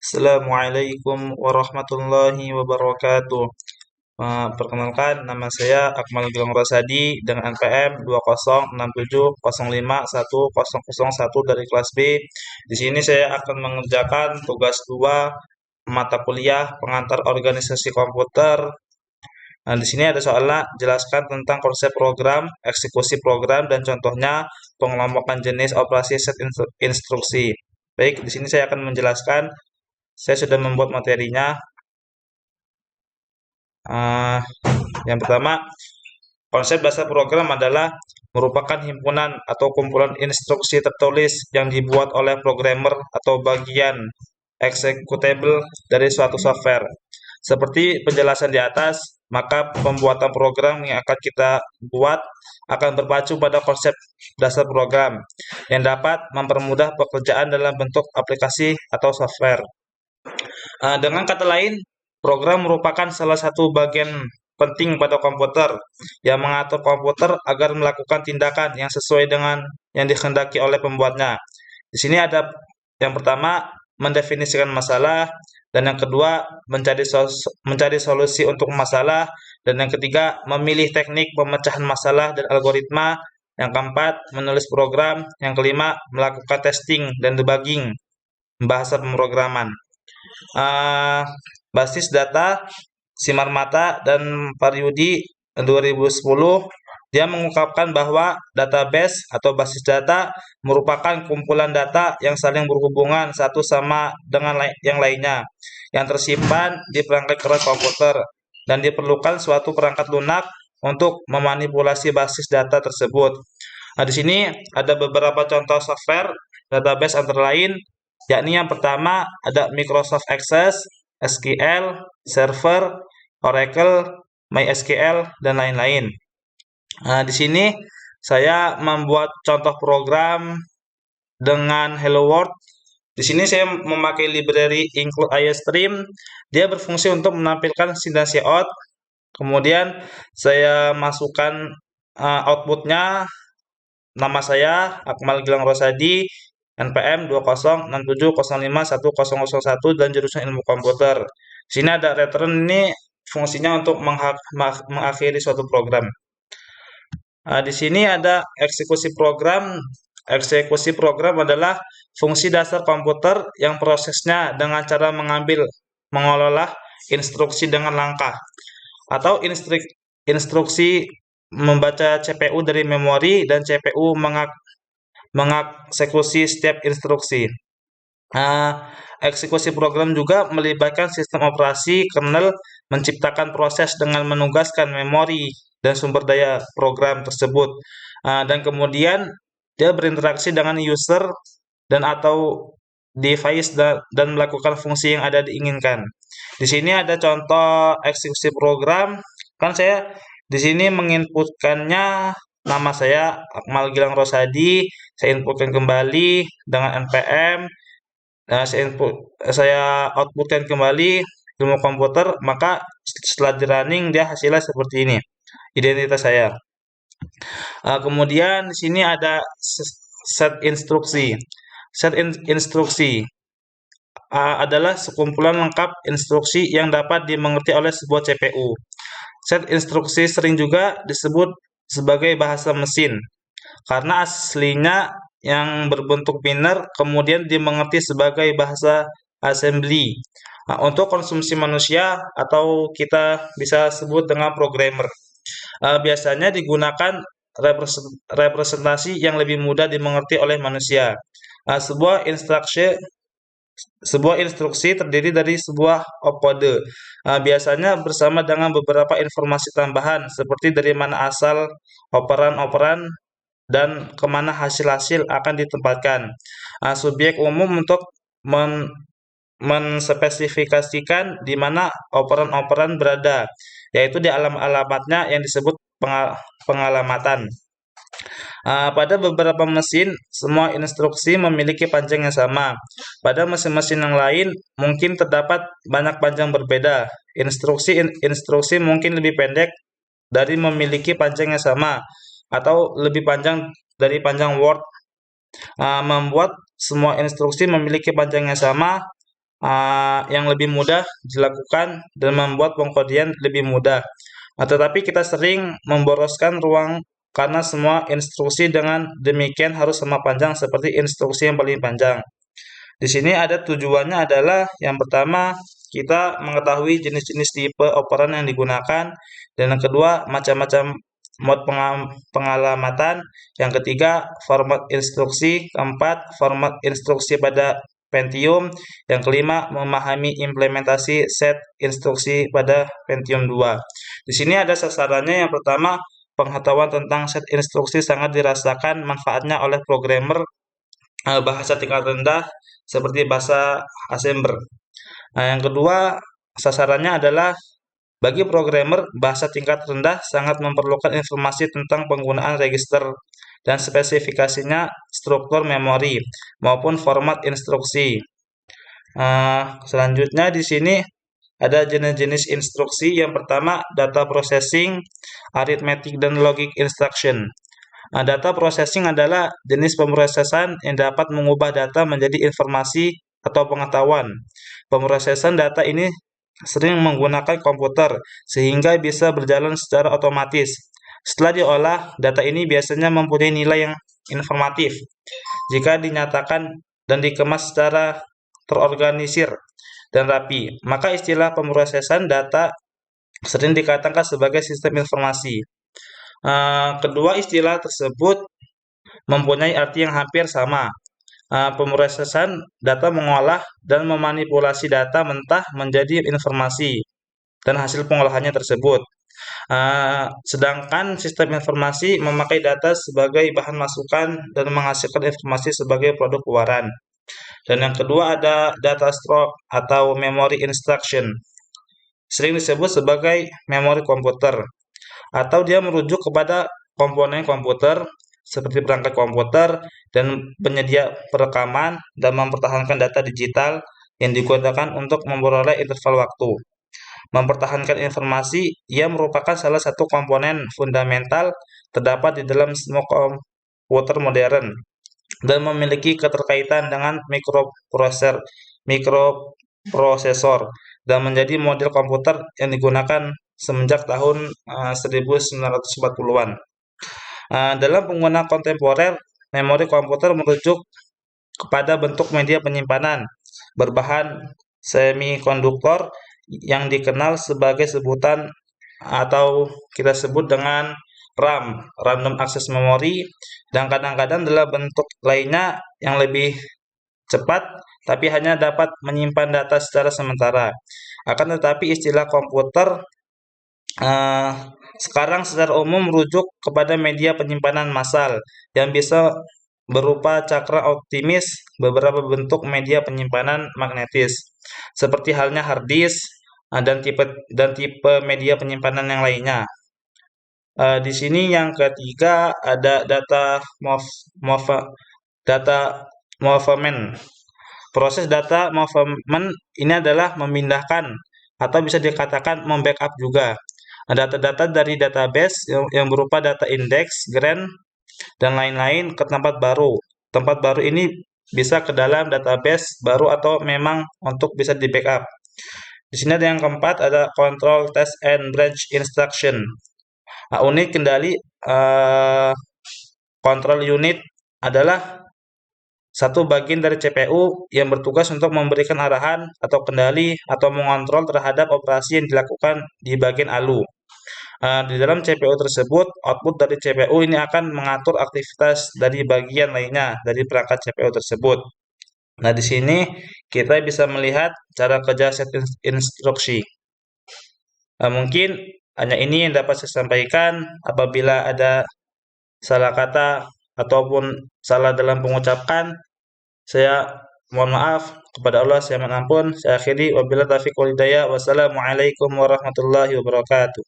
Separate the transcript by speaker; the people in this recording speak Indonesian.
Speaker 1: Assalamualaikum warahmatullahi wabarakatuh. Perkenalkan, nama saya Akmal Gilang Rosadi dengan NPM 2067051001 dari kelas B. Di sini saya akan mengerjakan tugas 2 mata kuliah pengantar organisasi komputer. Nah, di sini ada soalnya jelaskan tentang konsep program, eksekusi program, dan contohnya pengelompokan jenis operasi set instruksi. Baik, di sini saya akan menjelaskan. Saya sudah membuat materinya. Eh, yang pertama, konsep dasar program adalah merupakan himpunan atau kumpulan instruksi tertulis yang dibuat oleh programmer atau bagian executable dari suatu software. Seperti penjelasan di atas, maka pembuatan program yang akan kita buat akan berpacu pada konsep dasar program yang dapat mempermudah pekerjaan dalam bentuk aplikasi atau software. Dengan kata lain, program merupakan salah satu bagian penting pada komputer yang mengatur komputer agar melakukan tindakan yang sesuai dengan yang dikehendaki oleh pembuatnya. Di sini ada yang pertama mendefinisikan masalah, dan yang kedua mencari solusi untuk masalah, dan yang ketiga memilih teknik pemecahan masalah dan algoritma, yang keempat menulis program, yang kelima melakukan testing dan debugging bahasa pemrograman. uh, Basis data Simar Mata dan Paryudi 2010, dia mengungkapkan bahwa database atau basis data merupakan kumpulan data yang saling berhubungan satu sama dengan yang lainnya, yang tersimpan di perangkat keras komputer, dan diperlukan suatu perangkat lunak untuk memanipulasi basis data tersebut. Nah, di sini ada beberapa contoh software database antara lain, yakni yang pertama ada Microsoft Access, SQL, Server, Oracle, MySQL, dan lain-lain. Nah, di sini saya membuat contoh program dengan Hello World. Di sini saya memakai library include IOStream. Dia berfungsi untuk menampilkan sintaksi out. Kemudian saya masukkan outputnya, nama saya Akmal Gilang Rosadi, NPM 2067051001 dan jurusan Ilmu Komputer. Sini ada return, ini fungsinya untuk mengakhiri suatu program. Di sini ada eksekusi program. Eksekusi program adalah fungsi dasar komputer yang prosesnya dengan cara mengolah instruksi dengan langkah atau instruksi membaca CPU dari memori dan CPU mengeksekusi setiap instruksi. Uh, Eksekusi program juga melibatkan sistem operasi kernel menciptakan proses dengan menugaskan memori dan sumber daya program tersebut. Dan kemudian dia berinteraksi dengan user dan atau device dan melakukan fungsi yang ada diinginkan. Di sini ada contoh eksekusi program. Kan saya di sini menginputkannya, nama saya Akmal Gilang Rosadi, saya inputkan kembali dengan NPM. Nah, saya outputkan kembali ilmu komputer, maka setelah di running dia hasilnya seperti ini, identitas saya. Kemudian di sini ada set instruksi. Instruksi adalah sekumpulan lengkap instruksi yang dapat dimengerti oleh sebuah CPU. Set instruksi sering juga disebut sebagai bahasa mesin karena aslinya yang berbentuk biner kemudian dimengerti sebagai bahasa assembly. Untuk konsumsi manusia atau kita bisa sebut dengan programmer, biasanya digunakan representasi yang lebih mudah dimengerti oleh manusia. Uh, sebuah instruksi Sebuah instruksi terdiri dari sebuah opkode, biasanya bersama dengan beberapa informasi tambahan seperti dari mana asal operan-operan dan kemana hasil-hasil akan ditempatkan. Subjek umum untuk menspesifikasikan di mana operan-operan berada, yaitu di alamatnya yang disebut pengalamatan. Pada beberapa mesin, semua instruksi memiliki panjang yang sama. Pada mesin-mesin yang lain, mungkin terdapat banyak panjang berbeda. Instruksi mungkin lebih pendek dari memiliki panjang yang sama, atau lebih panjang dari panjang Word. Membuat semua instruksi memiliki panjang yang sama yang lebih mudah dilakukan dan membuat pengkodian lebih mudah. Tetapi kita sering memboroskan ruang karena semua instruksi dengan demikian harus sama panjang seperti instruksi yang paling panjang. Di sini ada tujuannya adalah yang pertama kita mengetahui jenis-jenis tipe operan yang digunakan, dan yang kedua macam-macam mode pengalamatan, yang ketiga format instruksi, keempat format instruksi pada Pentium, yang kelima memahami implementasi set instruksi pada Pentium 2. Di sini ada sasarannya. Yang pertama, pengetahuan tentang set instruksi sangat dirasakan manfaatnya oleh programmer bahasa tingkat rendah seperti bahasa Assembler. Yang kedua, sasarannya adalah bagi programmer bahasa tingkat rendah sangat memerlukan informasi tentang penggunaan register dan spesifikasinya, struktur memori maupun format instruksi. Selanjutnya di sini ada jenis-jenis instruksi. Yang pertama, data processing, arithmetic dan logic instruction. Data processing adalah jenis pemrosesan yang dapat mengubah data menjadi informasi atau pengetahuan. Pemrosesan data ini sering menggunakan komputer sehingga bisa berjalan secara otomatis. Setelah diolah, data ini biasanya mempunyai nilai yang informatif jika dinyatakan dan dikemas secara terorganisir dan rapi. Maka istilah pemrosesan data sering dikatakan sebagai sistem informasi. Kedua istilah tersebut mempunyai arti yang hampir sama. Pemrosesan data mengolah dan memanipulasi data mentah menjadi informasi dan hasil pengolahannya tersebut. Sedangkan sistem informasi memakai data sebagai bahan masukan dan menghasilkan informasi sebagai produk keluaran. Dan yang kedua ada data stroke atau memory instruction. Sering disebut sebagai memori komputer, atau dia merujuk kepada komponen komputer seperti perangkat komputer dan penyedia perekaman dan mempertahankan data digital yang digunakan untuk memperoleh interval waktu. Mempertahankan informasi, ia merupakan salah satu komponen fundamental terdapat di dalam semua komputer modern dan memiliki keterkaitan dengan mikroprosesor dan menjadi model komputer yang digunakan semenjak tahun 1940-an. Dalam penggunaan kontemporer, memori komputer merujuk kepada bentuk media penyimpanan berbahan semikonduktor yang dikenal sebagai sebutan atau kita sebut dengan RAM, Random Access Memory, dan kadang-kadang dalam bentuk lainnya yang lebih cepat tapi hanya dapat menyimpan data secara sementara. Akan tetapi istilah komputer sekarang secara umum merujuk kepada media penyimpanan massal yang bisa berupa cakra optimis, beberapa bentuk media penyimpanan magnetis, seperti halnya hard disk dan tipe media penyimpanan yang lainnya. Di sini yang ketiga ada data movement. Proses data movement ini adalah memindahkan atau bisa dikatakan membackup juga data-data dari database yang berupa data indeks, grand, dan lain-lain ke tempat baru. Tempat baru ini bisa ke dalam database baru atau memang untuk bisa di backup. Di sini ada yang keempat, ada control test and branch instruction. Unit kendali control unit adalah satu bagian dari CPU yang bertugas untuk memberikan arahan atau kendali atau mengontrol terhadap operasi yang dilakukan di bagian ALU. Di dalam CPU tersebut, output dari CPU ini akan mengatur aktivitas dari bagian lainnya dari perangkat CPU tersebut. Nah, di sini kita bisa melihat cara kerja set instruksi. Mungkin hanya ini yang dapat saya sampaikan. Apabila ada salah kata ataupun salah dalam pengucapan, saya mohon maaf. Kepada Allah saya mohon ampun. Saya akhiri, wabillahi taufiq wal hidayah. Wassalamualaikum warahmatullahi wabarakatuh.